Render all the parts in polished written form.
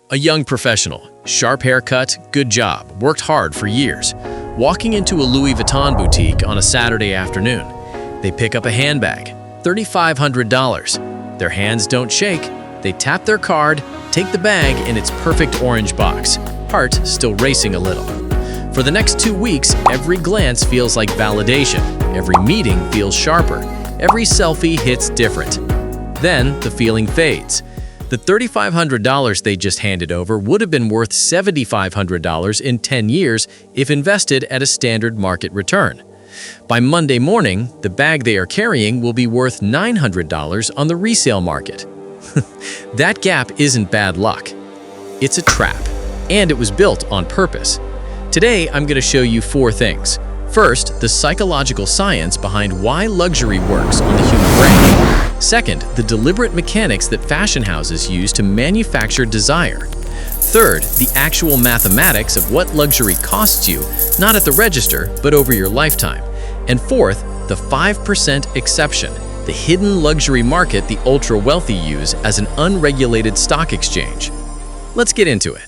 A young professional, sharp haircut, good job, worked hard for years. Walking into a Louis Vuitton boutique on a Saturday afternoon, they pick up a handbag, $3,500. Their hands don't shake. They tap their card, take the bag in its perfect orange box, heart still racing a little. For the next 2 weeks, every glance feels like validation. Every meeting feels sharper. Every selfie hits different. Then the feeling fades. The $3,500 they just handed over would have been worth $7,500 in 10 years if invested at a standard market return. By Monday morning, the bag they are carrying will be worth $900 on the resale market. That gap isn't bad luck. It's a trap, and it was built on purpose. Today, I'm going to show you 4 things. First, the psychological science behind why luxury works on the human brain. Second, the deliberate mechanics that fashion houses use to manufacture desire. Third, the actual mathematics of what luxury costs you, not at the register, but over your lifetime. And fourth, the 5% exception, the hidden luxury market the ultra-wealthy use as an unregulated stock exchange. Let's get into it.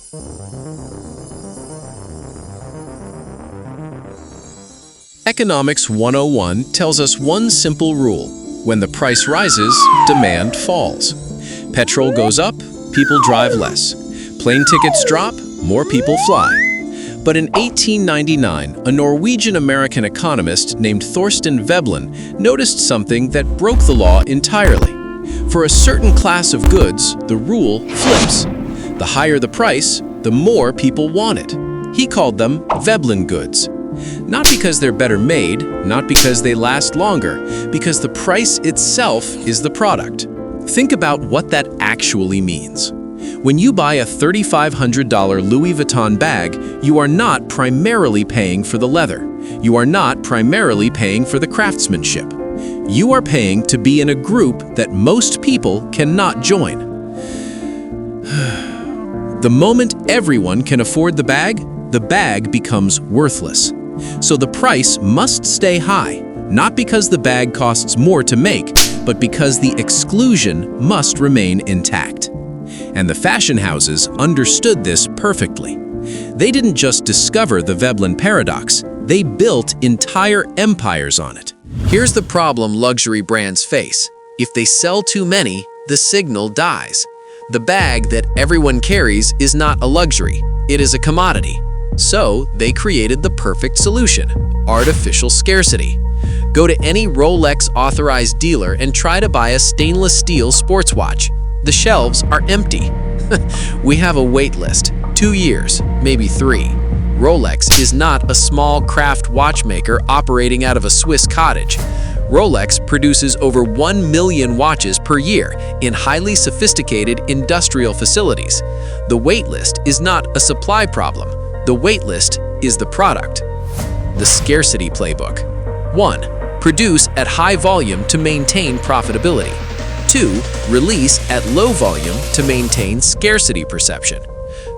Economics 101 tells us one simple rule. When the price rises, demand falls. Petrol goes up, people drive less. Plane tickets drop, more people fly. But in 1899, a Norwegian-American economist named Thorstein Veblen noticed something that broke the law entirely. For a certain class of goods, the rule flips. The higher the price, the more people want it. He called them Veblen goods. Not because they're better made, not because they last longer, because the price itself is the product. Think about what that actually means. When you buy a $3,500 Louis Vuitton bag, you are not primarily paying for the leather. You are not primarily paying for the craftsmanship. You are paying to be in a group that most people cannot join. The moment everyone can afford the bag becomes worthless. So the price must stay high, not because the bag costs more to make, but because the exclusion must remain intact. And the fashion houses understood this perfectly. They didn't just discover the Veblen paradox, they built entire empires on it. Here's the problem luxury brands face. If they sell too many, the signal dies. The bag that everyone carries is not a luxury, it is a commodity. So they created the perfect solution: artificial scarcity. Go to any Rolex authorized dealer and try to buy a stainless steel sports watch. The shelves are empty. We have a wait list, 2 years, maybe 3. Rolex is not a small craft watchmaker operating out of a Swiss cottage. Rolex produces over 1 million watches per year in highly sophisticated industrial facilities. The wait list is not a supply problem. The wait list is the product. The scarcity playbook. 1. Produce at high volume to maintain profitability. 2. Release at low volume to maintain scarcity perception.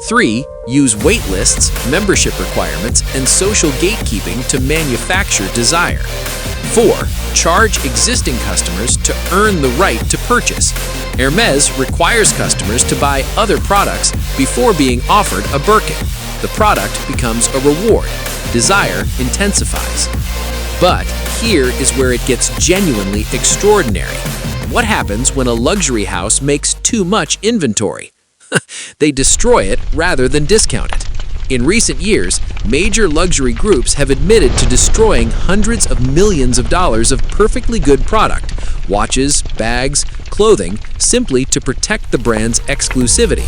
3. Use wait lists, membership requirements, and social gatekeeping to manufacture desire. 4. Charge existing customers to earn the right to purchase. Hermes requires customers to buy other products before being offered a Birkin. The product becomes a reward. Desire intensifies. But here is where it gets genuinely extraordinary. What happens when a luxury house makes too much inventory? They destroy it rather than discount it. In recent years, major luxury groups have admitted to destroying hundreds of millions of dollars of perfectly good product, watches, bags, clothing, simply to protect the brand's exclusivity.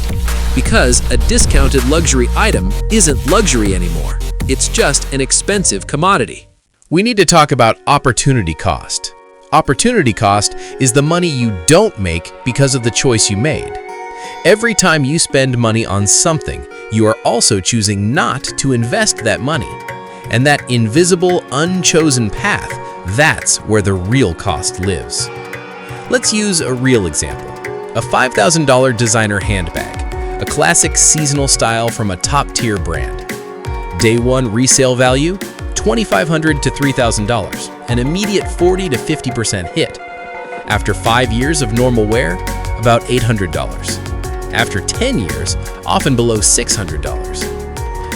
Because a discounted luxury item isn't luxury anymore. It's just an expensive commodity. We need to talk about opportunity cost. Opportunity cost is the money you don't make because of the choice you made. Every time you spend money on something, you are also choosing not to invest that money. And that invisible, unchosen path, that's where the real cost lives. Let's use a real example. A $5,000 designer handbag, a classic seasonal style from a top-tier brand. Day 1 resale value, $2,500 to $3,000, an immediate 40 to 50% hit. After 5 years of normal wear, about $800. After 10 years, often below $600.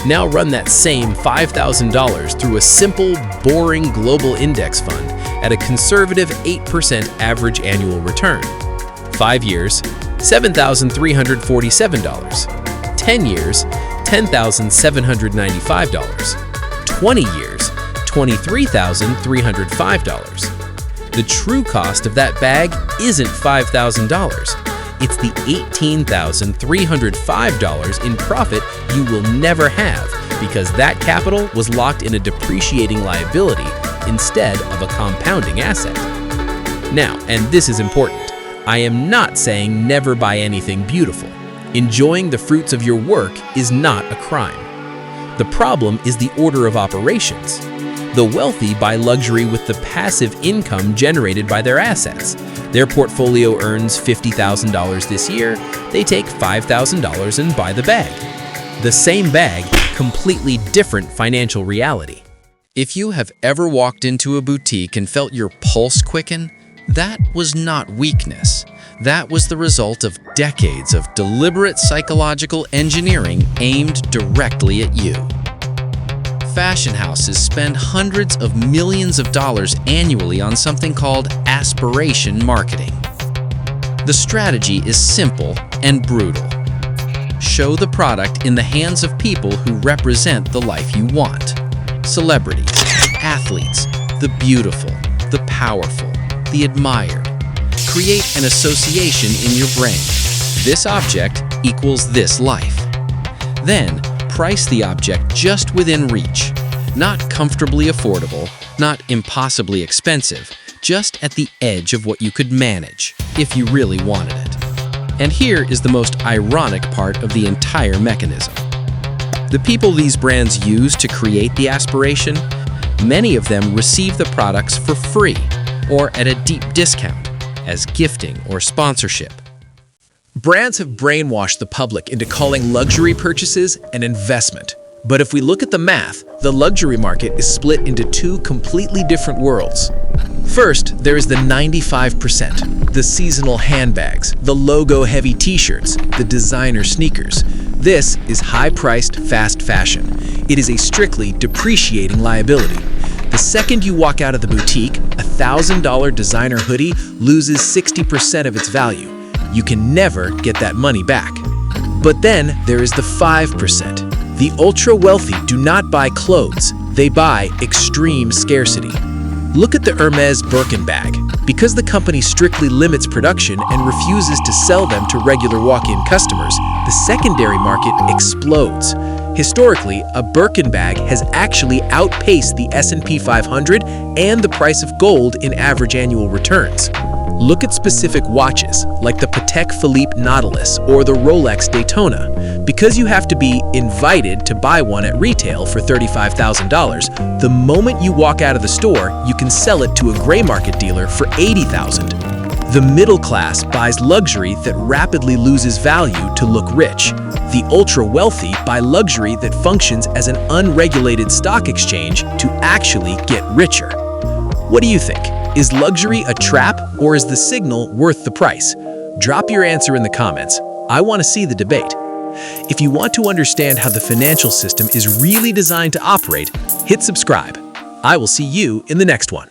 Now run that same $5,000 through a simple, boring global index fund at a conservative 8% average annual return. 5 years, $7,347. 10 years, $10,795. 20 years, $23,305. The true cost of that bag isn't $5,000. It's the $18,305 in profit you will never have because that capital was locked in a depreciating liability instead of a compounding asset. Now, and this is important, I am not saying never buy anything beautiful. Enjoying the fruits of your work is not a crime. The problem is the order of operations. The wealthy buy luxury with the passive income generated by their assets. Their portfolio earns $50,000 this year, they take $5,000 and buy the bag. The same bag, completely different financial reality. If you have ever walked into a boutique and felt your pulse quicken, that was not weakness. That was the result of decades of deliberate psychological engineering aimed directly at you. Fashion houses spend hundreds of millions of dollars annually on something called aspiration marketing. The strategy is simple and brutal. Show the product in the hands of people who represent the life you want. Celebrities, athletes, the beautiful, the powerful, the admired. Create an association in your brain. This object equals this life. Then, price the object just within reach. Not comfortably affordable, not impossibly expensive, just at the edge of what you could manage, if you really wanted it. And here is the most ironic part of the entire mechanism. The people these brands use to create the aspiration, many of them receive the products for free or at a deep discount, as gifting or sponsorship. Brands have brainwashed the public into calling luxury purchases an investment. But if we look at the math, the luxury market is split into two completely different worlds. First, there is the 95%, the seasonal handbags, the logo-heavy t-shirts, the designer sneakers. This is high-priced fast fashion. It is a strictly depreciating liability. The second you walk out of the boutique, a $1,000 designer hoodie loses 60% of its value. You can never get that money back. But then there is the 5%. The ultra-wealthy do not buy clothes, they buy extreme scarcity. Look at the Hermes Birkin bag. Because the company strictly limits production and refuses to sell them to regular walk-in customers, the secondary market explodes. Historically, a Birkin bag has actually outpaced the S&P 500 and the price of gold in average annual returns. Look at specific watches, like the Patek Philippe Nautilus or the Rolex Daytona. Because you have to be invited to buy one at retail for $35,000, the moment you walk out of the store, you can sell it to a gray market dealer for $80,000. The middle class buys luxury that rapidly loses value to look rich. The ultra-wealthy buy luxury that functions as an unregulated stock exchange to actually get richer. What do you think? Is luxury a trap, or is the signal worth the price? Drop your answer in the comments. I want to see the debate. If you want to understand how the financial system is really designed to operate, hit subscribe. I will see you in the next one.